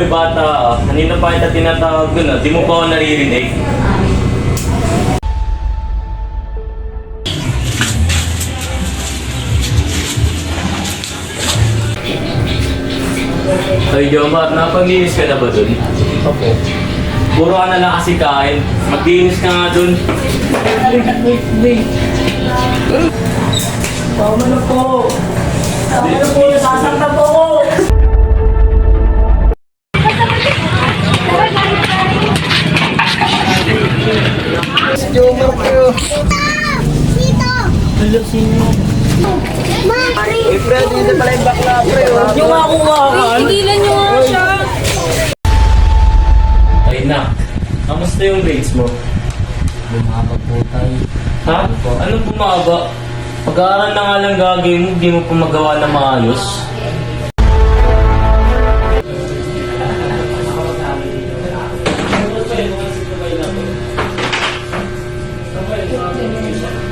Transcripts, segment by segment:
Hoy bata, kanina pa kita tinatawag dun Di mo pa ako naririnig? Ay, Jomar, napaglinis ka na ba dun? Opo. Puro ka na lang kasi kain. Maglinis ka nga dun. Wait. Tama na po. Nasasakta po ako. Si Jomar kayo. Hello, sino? Uy, Fred, hindi pala yung bakla, pre. Yung ako nga ka. Tigilan nyo nga siya. Ay na, kamusta yung grades mo? Bumaba po tayo. Ha? Anong bumaba? Pag-aaral na nga lang gagawin mo, di mo pa magawa na maayos.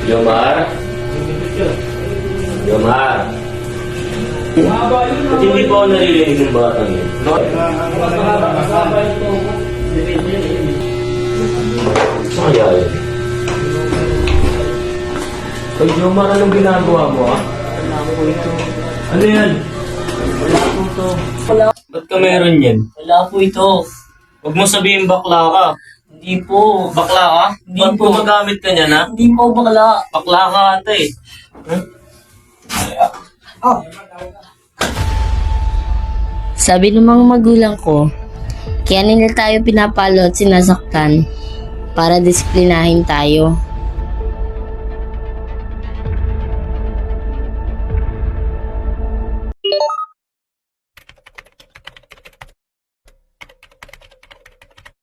Yomar? Yomar? Ba't hindi pa ako naririnig ng batang yun? Saan kaya yun? Ay, Yomar, anong ginagawa mo, ah? Wala po ito. Ano yan? Wala po ito. Ba't ka meron yan? Wala po ito. Huwag mo sabihin bakla ka. Hindi po. Bakla ka? Hindi Ba't po. gumagamit ka niyan, ha? Hindi po bakla. Bakla ka ata eh. Sabi ng mga magulang ko, kaya nila tayo pinapalo at sinasaktan para disiplinahin tayo.